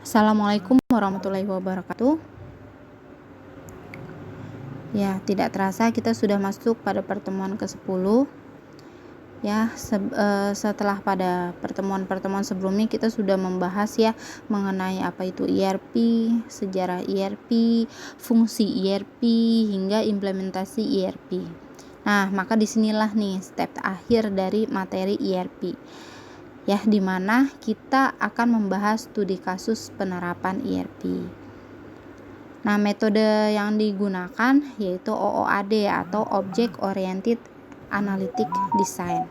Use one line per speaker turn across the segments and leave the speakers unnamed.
Assalamualaikum warahmatullahi wabarakatuh. Ya, tidak terasa kita sudah masuk pada pertemuan ke-10. Ya, setelah pada pertemuan-pertemuan sebelumnya kita sudah membahas ya mengenai apa itu ERP, sejarah ERP, fungsi ERP hingga implementasi ERP. Nah, maka disinilah nih step akhir dari materi ERP. Ya, dimana kita akan membahas studi kasus penerapan ERP. Nah, metode yang digunakan yaitu OOAD atau Object Oriented Analytic Design.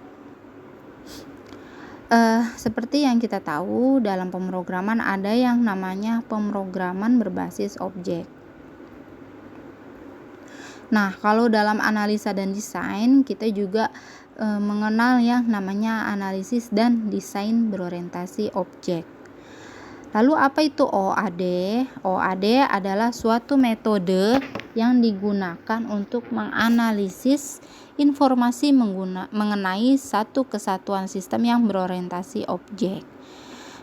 Seperti yang kita tahu, dalam pemrograman ada yang namanya pemrograman berbasis objek. Nah, kalau dalam analisa dan desain kita juga mengenal yang namanya analisis dan desain berorientasi objek. Lalu apa itu OOAD? OOAD adalah suatu metode yang digunakan untuk menganalisis informasi mengenai satu kesatuan sistem yang berorientasi objek.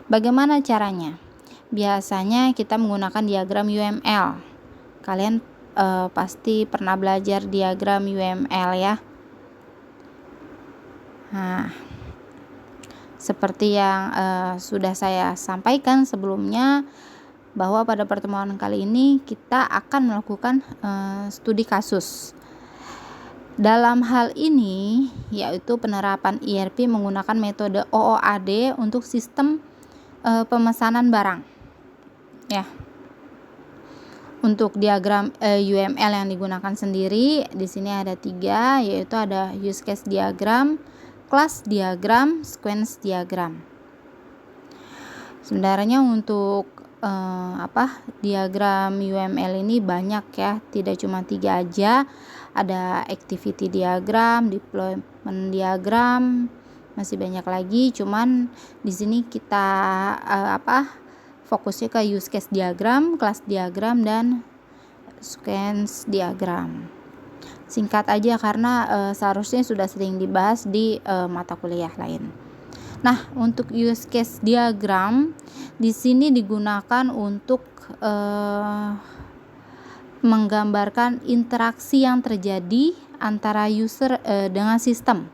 Bagaimana caranya? Biasanya kita menggunakan diagram UML. Kalian pasti pernah belajar diagram UML ya. Nah, seperti yang sudah saya sampaikan sebelumnya, bahwa pada pertemuan kali ini kita akan melakukan studi kasus. Dalam hal ini yaitu penerapan ERP menggunakan metode OOAD untuk sistem pemesanan barang. Ya. Untuk diagram UML yang digunakan sendiri di sini ada 3, yaitu ada use case diagram, class diagram, sequence diagram. Sebenarnya untuk diagram UML ini banyak ya, tidak cuma 3 aja. Ada activity diagram, deployment diagram, masih banyak lagi. Cuman di sini kita fokusnya ke use case diagram, class diagram, dan sequence diagram. Singkat aja karena seharusnya sudah sering dibahas di mata kuliah lain. Nah, untuk use case diagram di sini digunakan untuk menggambarkan interaksi yang terjadi antara user dengan sistem.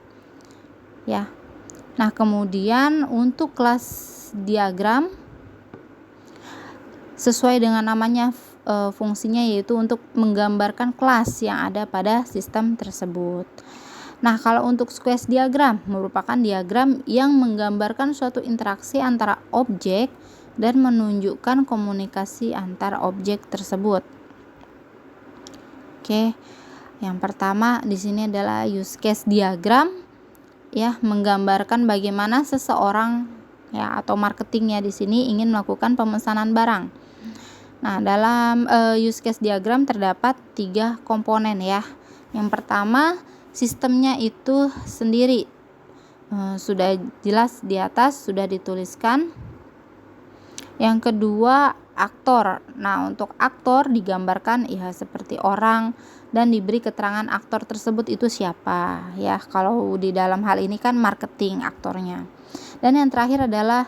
Ya. Nah, kemudian untuk kelas diagram sesuai dengan namanya fungsinya yaitu untuk menggambarkan kelas yang ada pada sistem tersebut. Nah, kalau untuk sequence diagram merupakan diagram yang menggambarkan suatu interaksi antara objek dan menunjukkan komunikasi antar objek tersebut. Oke. Yang pertama di sini adalah use case diagram ya, menggambarkan bagaimana seseorang ya atau marketingnya di sini ingin melakukan pemesanan barang. Nah, dalam use case diagram terdapat 3 komponen ya. Yang pertama, sistemnya itu sendiri. Sudah jelas di atas, sudah dituliskan. Yang kedua, aktor. Nah, untuk aktor digambarkan ya seperti orang dan diberi keterangan aktor tersebut itu siapa ya. Kalau di dalam hal ini kan marketing aktornya. Dan yang terakhir adalah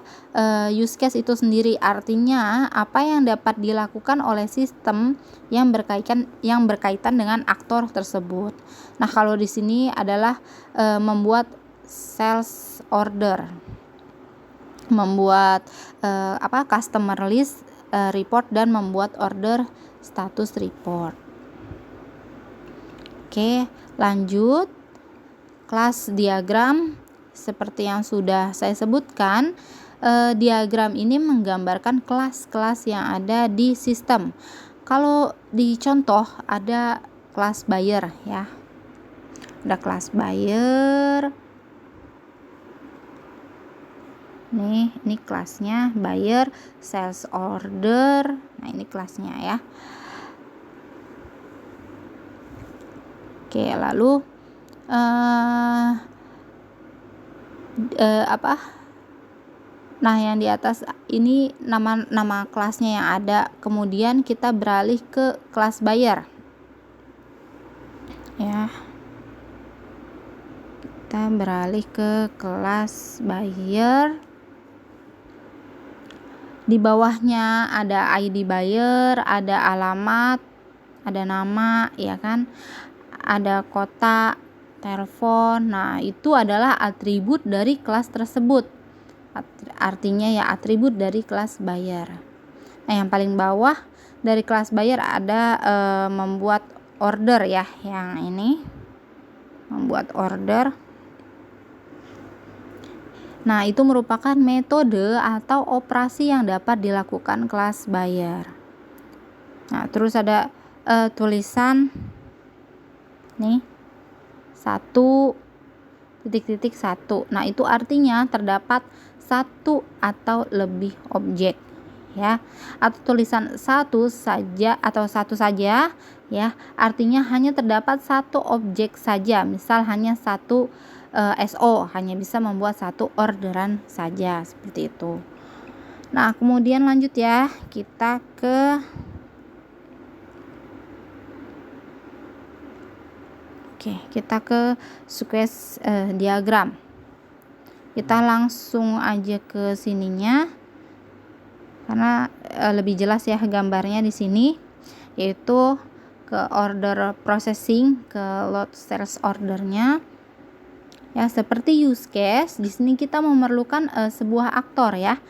use case itu sendiri, artinya apa yang dapat dilakukan oleh sistem yang berkaitan dengan aktor tersebut. Nah, kalau di sini adalah membuat sales order, membuat customer list report, dan membuat order status report. Oke, lanjut. Kelas diagram seperti yang sudah saya sebutkan, diagram ini menggambarkan kelas-kelas yang ada di sistem. Kalau di contoh ada kelas buyer ya. Ada kelas buyer. Ini kelasnya buyer, sales order. Nah, ini kelasnya ya. Oke, lalu Nah, yang di atas ini nama kelasnya yang ada. Kemudian kita beralih ke kelas buyer. Ya. Kita beralih ke kelas buyer. Di bawahnya ada ID buyer, ada alamat, ada nama, ya kan, ada kota, telepon. Nah, itu adalah atribut dari kelas tersebut. Artinya ya atribut dari kelas buyer. Nah, yang paling bawah dari kelas buyer ada membuat order ya, yang ini membuat order. Nah, itu merupakan metode atau operasi yang dapat dilakukan kelas buyer. Nah, terus ada tulisan nih 1.1. Nah, itu artinya terdapat satu atau lebih objek ya. Atau tulisan satu saja atau satu saja ya, artinya hanya terdapat satu objek saja. Misal hanya satu SO, hanya bisa membuat satu orderan saja, seperti itu. Nah, kemudian lanjut ya, kita ke sequence diagram. Kita langsung aja ke sininya karena lebih jelas ya gambarnya di sini, yaitu ke order processing, ke load sales ordernya. Ya, seperti use case, di sini kita memerlukan sebuah aktor ya.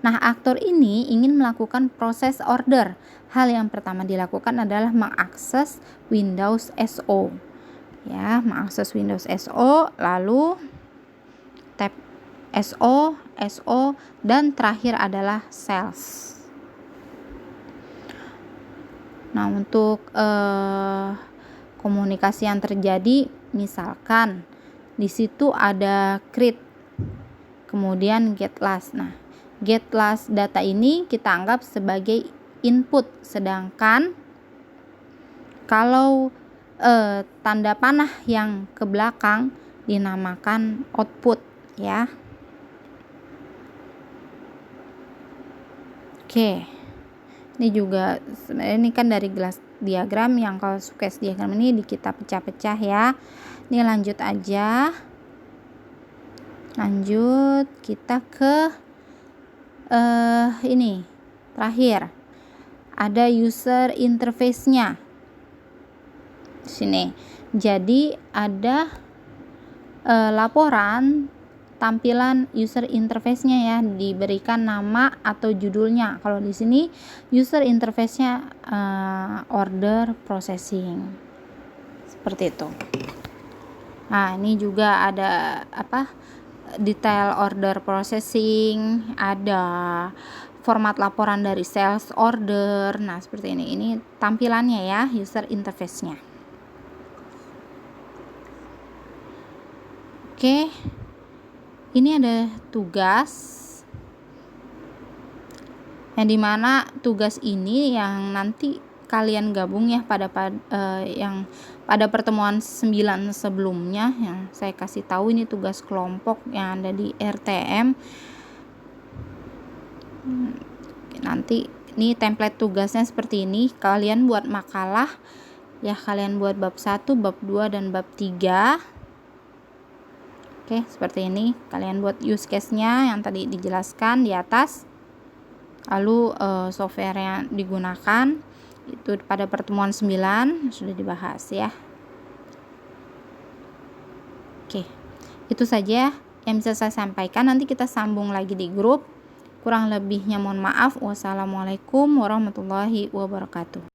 Nah, aktor ini ingin melakukan proses order. Hal yang pertama dilakukan adalah mengakses Windows SO. Ya, mengakses Windows SO, lalu tab SO, dan terakhir adalah sales. Nah, untuk komunikasi yang terjadi, misalkan di situ ada create, kemudian get last. Nah, get last data ini kita anggap sebagai input, sedangkan kalau tanda panah yang ke belakang dinamakan output ya. Oke. Ini juga sebenarnya ini kan dari gelas diagram, yang kalau sequence diagram ini kita pecah-pecah ya. Ini lanjut aja. Lanjut kita ke ini terakhir. Ada user interface-nya. Sini. Jadi ada laporan tampilan user interface-nya ya, diberikan nama atau judulnya. Kalau di sini user interface-nya order processing. Seperti itu. Nah, ini juga ada detail order processing, ada format laporan dari sales order. Nah, seperti ini. Ini tampilannya ya, user interface-nya. Oke. Ini ada tugas, yang dimana tugas ini yang nanti kalian gabung ya pada pertemuan 9 sebelumnya, yang saya kasih tahu ini tugas kelompok yang ada di RTM. Nanti ini template tugasnya seperti ini. Kalian buat makalah ya, kalian buat bab 1, bab 2 dan bab 3. Oke, seperti ini. Kalian buat use case-nya yang tadi dijelaskan di atas. Lalu software yang digunakan itu pada pertemuan 9 sudah dibahas ya. Oke. Itu saja yang bisa saya sampaikan. Nanti kita sambung lagi di grup. Kurang lebihnya mohon maaf. Wassalamualaikum warahmatullahi wabarakatuh.